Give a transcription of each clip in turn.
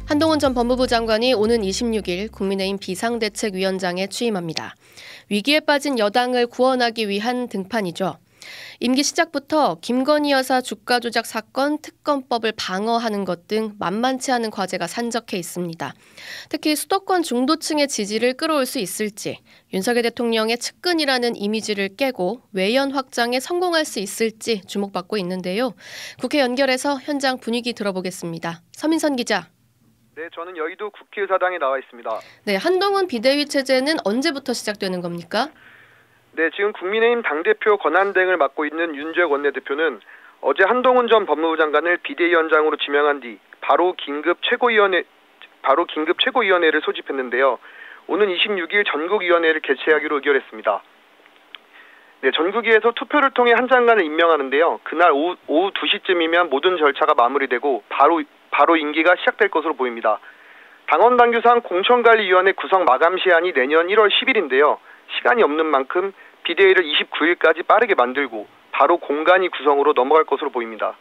한동훈 전 법무부 장관이 오는 26일 국민의힘 비상대책위원장에 취임합니다. 위기에 빠진 여당을 구원하기 위한 등판이죠. 임기 시작부터 김건희 여사 주가 조작 사건 특검법을 방어하는 것 등 만만치 않은 과제가 산적해 있습니다. 특히 수도권 중도층의 지지를 끌어올 수 있을지, 윤석열 대통령의 측근이라는 이미지를 깨고 외연 확장에 성공할 수 있을지 주목받고 있는데요. 국회 연결해서 현장 분위기 들어보겠습니다. 서민선 기자. 네, 저는 여의도 국회의사당에 나와 있습니다. 네, 한동훈 비대위 체제는 언제부터 시작되는 겁니까? 네, 지금 국민의힘 당대표 권한대행을 맡고 있는 윤재욱 원내대표는 어제 한동훈 전 법무부 장관을 비대위원장으로 지명한 뒤 바로 긴급 최고위원회를 소집했는데요. 오는 26일 전국위원회를 개최하기로 의결했습니다. 네, 전국위에서 투표를 통해 한 장관을 임명하는데요. 그날 오후 2시쯤이면 모든 절차가 마무리되고 바로 임기가 시작될 것으로 보입니다. 당원 당규상 공천관리위원회 구성 마감 시한이 내년 1월 10일인데요. 시간이 없는 만큼 비대위를 29일까지 빠르게 만들고 바로 공관위 구성으로 넘어갈 것으로 보입니다.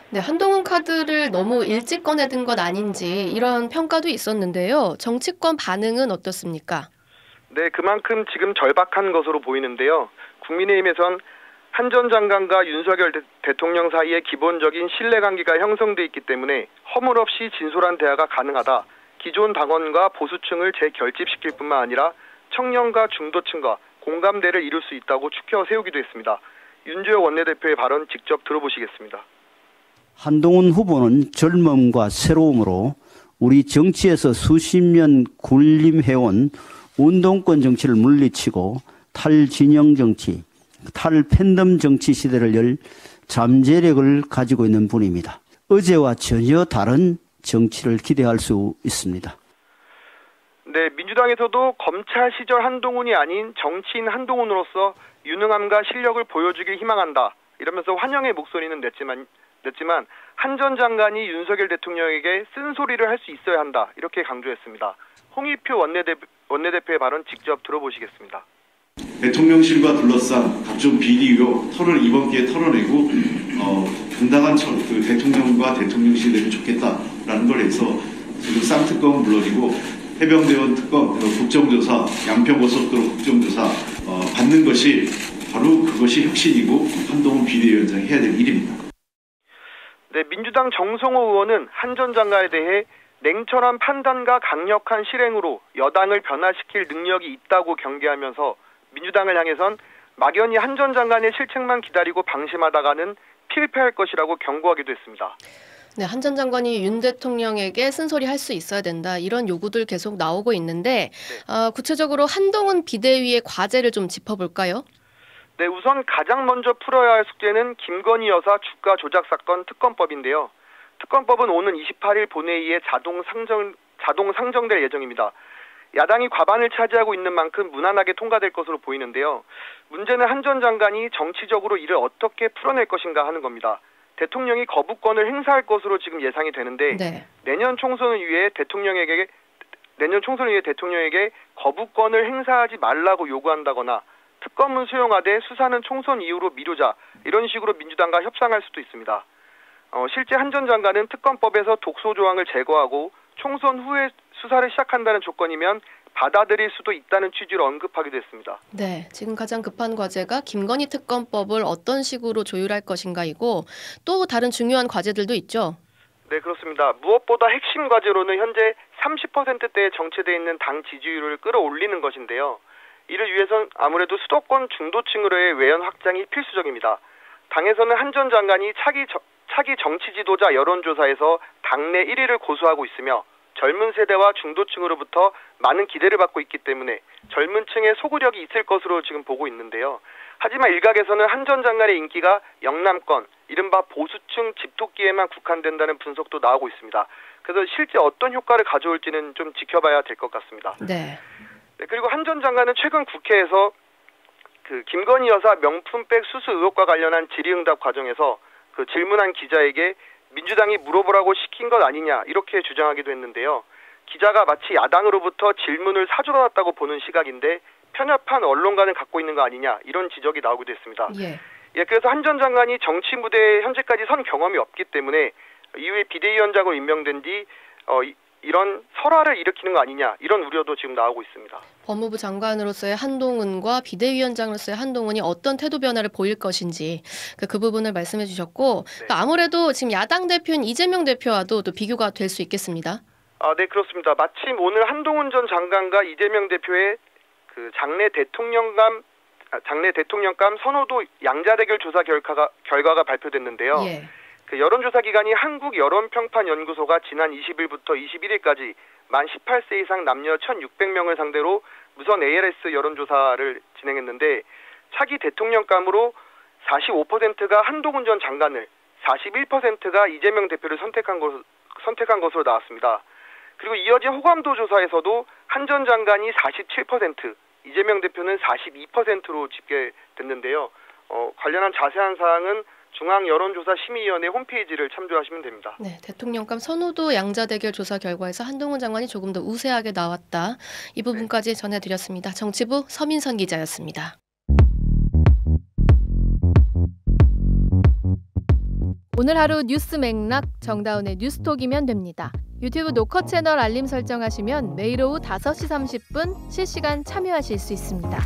네, 한동훈 카드를 너무 일찍 꺼내든 것 아닌지 이런 평가도 있었는데요. 정치권 반응은 어떻습니까? 네, 그만큼 지금 절박한 것으로 보이는데요. 국민의힘에선 한 전 장관과 윤석열 대통령 사이에 기본적인 신뢰관계가 형성돼 있기 때문에 허물 없이 진솔한 대화가 가능하다. 기존 당원과 보수층을 재결집시킬 뿐만 아니라 청년과 중도층과 공감대를 이룰 수 있다고 추켜 세우기도 했습니다. 윤재욱 원내대표의 발언 직접 들어보시겠습니다. 한동훈 후보는 젊음과 새로움으로 우리 정치에서 수십 년 군림해온 운동권 정치를 물리치고 탈진영 정치, 탈팬덤 정치 시대를 열 잠재력을 가지고 있는 분입니다. 어제와 전혀 다른 정치를 기대할 수 있습니다. 네, 민주당에서도 검찰 시절 한동훈이 아닌 정치인 한동훈으로서 유능함과 실력을 보여주길 희망한다. 이러면서 환영의 목소리는 냈지만 한 전 장관이 윤석열 대통령에게 쓴소리를 할 수 있어야 한다. 이렇게 강조했습니다. 홍익표 원내대표의 발언 직접 들어보시겠습니다. 대통령실과 둘러싼 각종 비리 의혹 털을 이번 기회에 털어내고 당당한 대통령과 대통령실이 되면 좋겠다라는 걸 해서 지금 쌍특검은 물론이고 해병대원 특검, 국정조사, 양평고속도로 국정조사 받는 것이 바로 그것이 혁신이고 한동훈 비대위원장이 해야 될 일입니다. 네, 민주당 정성호 의원은 한 전 장관에 대해 냉철한 판단과 강력한 실행으로 여당을 변화시킬 능력이 있다고 경계하면서 민주당을 향해선 막연히 한 전 장관의 실책만 기다리고 방심하다가는 필패할 것이라고 경고하기도 했습니다. 네, 한 전 장관이 윤 대통령에게 쓴소리 할 수 있어야 된다. 이런 요구들 계속 나오고 있는데 구체적으로 한동훈 비대위의 과제를 좀 짚어볼까요? 네, 우선 가장 먼저 풀어야 할 숙제는 김건희 여사 주가 조작 사건 특검법인데요. 특검법은 오는 28일 본회의에 자동 상정될 예정입니다. 야당이 과반을 차지하고 있는 만큼 무난하게 통과될 것으로 보이는데요. 문제는 한 전 장관이 정치적으로 이를 어떻게 풀어낼 것인가 하는 겁니다. 대통령이 거부권을 행사할 것으로 지금 예상이 되는데 네. 내년 총선을 위해 대통령에게 거부권을 행사하지 말라고 요구한다거나 특검은 수용하되 수사는 총선 이후로 미루자 이런 식으로 민주당과 협상할 수도 있습니다. 실제 한 전 장관은 특검법에서 독소 조항을 제거하고 총선 후에 수사를 시작한다는 조건이면 받아들일 수도 있다는 취지로 언급하기도 했습니다. 네, 지금 가장 급한 과제가 김건희 특검법을 어떤 식으로 조율할 것인가이고 또 다른 중요한 과제들도 있죠. 네, 그렇습니다. 무엇보다 핵심 과제로는 현재 30%대에 정체되어 있는 당 지지율을 끌어올리는 것인데요. 이를 위해선 아무래도 수도권 중도층으로의 외연 확장이 필수적입니다. 당에서는 한 전 장관이 차기 정치 지도자 여론조사에서 당내 1위를 고수하고 있으며 젊은 세대와 중도층으로부터 많은 기대를 받고 있기 때문에 젊은 층의 소구력이 있을 것으로 지금 보고 있는데요. 하지만 일각에서는 한 전 장관의 인기가 영남권, 이른바 보수층 집토끼에만 국한된다는 분석도 나오고 있습니다. 그래서 실제 어떤 효과를 가져올지는 좀 지켜봐야 될 것 같습니다. 네. 네, 그리고 한 전 장관은 최근 국회에서 김건희 여사 명품백 수수 의혹과 관련한 질의응답 과정에서 질문한 기자에게 민주당이 물어보라고 시킨 것 아니냐 이렇게 주장하기도 했는데요. 기자가 마치 야당으로부터 질문을 사주러왔다고 보는 시각인데 편협한 언론관을 갖고 있는 거 아니냐 이런 지적이 나오기도 했습니다. 예, 그래서 한 전 장관이 정치 무대에 현재까지 선 경험이 없기 때문에 이후에 비대위원장으로 임명된 뒤 이런 설화를 일으키는 거 아니냐 이런 우려도 지금 나오고 있습니다. 법무부 장관으로서의 한동훈과 비대위원장으로서의 한동훈이 어떤 태도 변화를 보일 것인지 그 부분을 말씀해 주셨고 네. 또 아무래도 지금 야당 대표인 이재명 대표와도 또 비교가 될 수 있겠습니다. 네, 그렇습니다. 마침 오늘 한동훈 전 장관과 이재명 대표의 그 장내 대통령감 선호도 양자대결 조사 결과가 발표됐는데요. 예. 그 여론조사 기관이 한국여론평판연구소가 지난 20일부터 21일까지 만 18세 이상 남녀 1,600명을 상대로 무선 ALS 여론조사를 진행했는데 차기 대통령감으로 45%가 한동훈 전 장관을, 41%가 이재명 대표를 선택한 것으로 나왔습니다. 그리고 이어진 호감도 조사에서도 한 전 장관이 47%, 이재명 대표는 42%로 집계됐는데요. 관련한 자세한 사항은 중앙여론조사심의위원회 홈페이지를 참조하시면 됩니다. 네, 대통령감 선호도 양자대결 조사 결과에서 한동훈 장관이 조금 더 우세하게 나왔다. 이 부분까지 전해드렸습니다. 정치부 서민선 기자였습니다. 오늘 하루 뉴스 맥락 정다운의 뉴스톡이면 됩니다. 유튜브 노커 채널 알림 설정하시면 매일 오후 5시 30분 실시간 참여하실 수 있습니다.